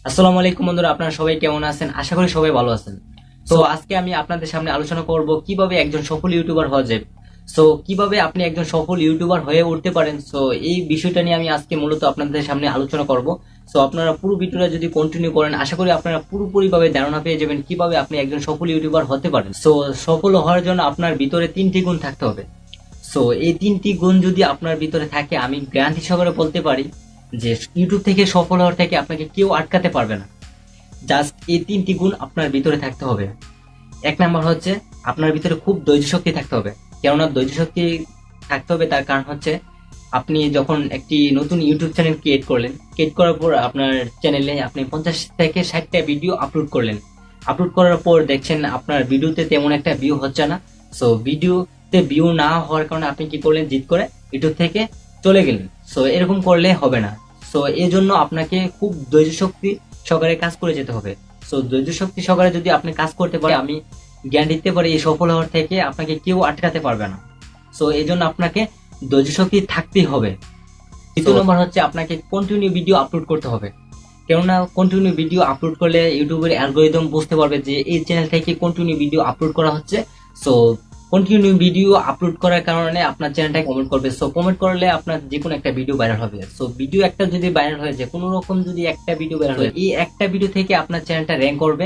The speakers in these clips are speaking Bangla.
আসসালামু আলাইকুম বন্ধুরা, আপনারা সবাই কেমন আছেন? আশা করি সবাই ভালো আছেন। তো আজকে আমি আপনাদের সামনে আলোচনা করব কিভাবে একজন সফল ইউটিউবার হওয়া যায়। কিভাবে আপনি একজন সফল ইউটিউবার হয়ে উঠতে পারেন। এই বিষয়টা নিয়ে আমি আজকে মূলত আপনাদের সামনে আলোচনা করব। আপনারা পুরো ভিডিওটা যদি কন্টিনিউ করেন, আশা করি আপনারা পুরোপুরি ভাবে ধারণা পেয়ে যাবেন কিভাবে আপনি একজন সফল ইউটিউবার হতে পারেন। সফল হওয়ার জন্য আপনার ভিতরে তিনটি গুণ থাকতে হবে। এই তিনটি গুণ যদি আপনার ভিতরে থাকে, আমি গ্যারান্টি সহকারে বলতে পারি যে ইউটিউব থেকে সফল হওয়ার থেকে আপনাকে কেউ আটকাতে পারবে না। জাস্ট এই তিনটি গুণ আপনার ভিতরে থাকতে হবে। এক নাম্বার হচ্ছে আপনার ভিতরে খুব ধৈর্য শক্তি থাকতে হবে। কেননা ধৈর্য শক্তি থাকতে হবে তার কারণ হচ্ছে, আপনি যখন একটি নতুন ইউটিউব চ্যানেল ক্রিয়েট করার পর আপনার চ্যানেলে আপনি 50 থেকে 60টা ভিডিও আপলোড করলেন। আপলোড করার পর দেখছেন আপনার ভিডিওতে তেমন একটা ভিউ হচ্ছে না। ভিডিওতে ভিউ না হওয়ার কারণে আপনি কি করলেন, জিদ করে ইউটিউব থেকে চলে গেলেন। এরকম করলে হবে না। এই জন্য আপনাকে খুব ধৈর্য শক্তি সহকারে কাজ করে যেতে হবে। ধৈর্য শক্তি সহকারে যদি আপনি কাজ করতে পারেন, আমি জ্ঞান দিতে পারি এই সফল হওয়ার থেকে আপনাকে কেউ আটকাতে পারবে না। এই জন্য আপনাকে ধৈর্য শক্তি থাকতেই হবে। দ্বিতীয় নম্বর হচ্ছে আপনাকে কন্টিনিউ ভিডিও আপলোড করতে হবে। কেননা কন্টিনিউ ভিডিও আপলোড করলে ইউটিউবের অ্যালগোরিদম বুঝতে পারবে যে এই চ্যানেল থেকে কন্টিনিউ ভিডিও আপলোড করা হচ্ছে। কন্টিনিউ ভিডিও আপলোড করার কারণে আপনার চ্যানেলটা কমেন্ট করবে। কমেন্ট করলে আপনার যে কোনো একটা ভিডিও ভাইরাল হবে। ভিডিও একটা যদি ভাইরাল হয়ে যায়, কোনো রকম যদি একটা ভিডিও ভাইরাল হয়, এই একটা ভিডিও থেকে আপনার চ্যানেলটা র্যাঙ্ক করবে।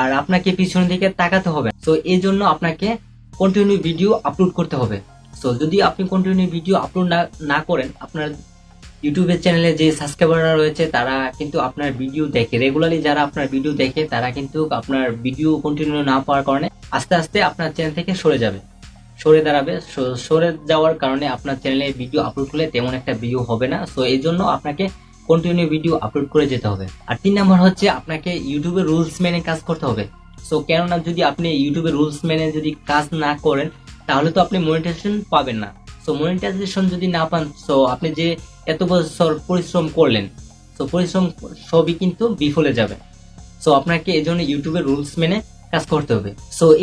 আর আপনাকে পিছন দিকে তাকাতে হবে। এই জন্য আপনাকে কন্টিনিউ ভিডিও আপলোড করতে হবে। যদি আপনি কন্টিনিউ ভিডিও আপলোড না করেন, আপনার ইউটিউবের চ্যানেলে যে সাবস্ক্রাইবাররা রয়েছে তারা কিন্তু আপনার ভিডিও দেখে, রেগুলারলি যারা আপনার ভিডিও দেখে তারা কিন্তু আপনার ভিডিও কন্টিনিউ না পাওয়ার কারণে আস্তে আস্তে আপনার চ্যানেল থেকে সরে দাঁড়াবে। সরে যাওয়ার কারণে আপনার চ্যানেলে ভিডিও আপলোড করলে তেমন একটা ভিউ হবে না। এই জন্য আপনাকে কন্টিনিউ ভিডিও আপলোড করে যেতে হবে। আর 3 নাম্বার হচ্ছে আপনাকে ইউটিউবের রুলস মেনে কাজ করতে হবে। কেননা যদি আপনি ইউটিউবের রুলস মেনে যদি কাজ না করেন, তাহলে তো আপনি মনিটাইজেশন পাবেন না। মনিটাইজেশন যদি না পান, আপনি যে এত বছর পরিশ্রম করলেন, পরিশ্রম সবই কিন্তু বিফলে যাবে। আপনাকে এই জন্য ইউটিউবের রুলস মেনে কাজ করতে হবে।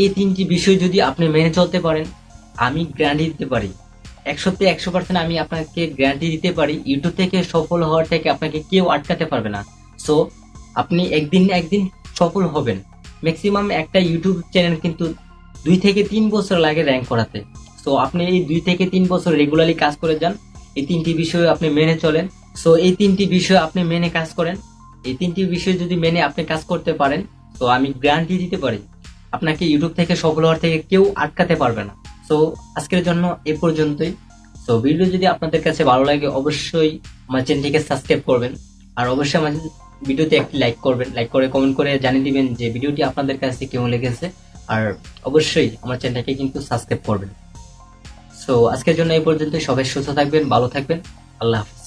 এই তিনটি বিষয় যদি আপনি মেনে চলতে পারেন, আমি গ্যারান্টি দিতে পারি 100% আমি আপনাকে গ্যারান্টি দিতে পারি ইউটিউব থেকে সফল হওয়ার থেকে আপনাকে কেউ আটকাতে পারবে না। আপনি একদিন না একদিন সফল হবেন। ম্যাক্সিমাম একটা ইউটিউব চ্যানেল কিন্তু 2 থেকে 3 বছর লাগে র্যাঙ্ক করাতে। আপনি এই 2 থেকে 3 বছর রেগুলারলি কাজ করে যান, এই তিনটি বিষয় আপনি মেনে চলেন। এই তিনটি বিষয় আপনি মেনে কাজ করেন। এই তিনটি বিষয় যদি মেনে আপনি কাজ করতে পারেন, আমি গ্যারান্টি দিতে পারি আপনাকে ইউটিউব থেকে সফল হওয়ার থেকে কেউ আটকাতে পারবে না। আজকের জন্য এ পর্যন্তই। ভিডিও যদি আপনাদের কাছে ভালো লাগে, অবশ্যই আমার চ্যানেলটিকে সাবস্ক্রাইব করবেন। আর অবশ্যই আমার ভিডিওতে একটি লাইক করবেন। লাইক করে কমেন্ট করে জানিয়ে দিবেন যে ভিডিওটি আপনাদের কাছে কেমন লেগেছে। আর অবশ্যই আমার চ্যানেলটাকে কিন্তু সাবস্ক্রাইব করবেন। আজকের জন্য এই পর্যন্ত। সবাই সুস্থ থাকবেন, ভালো থাকবেন। আল্লাহ হাফিজ।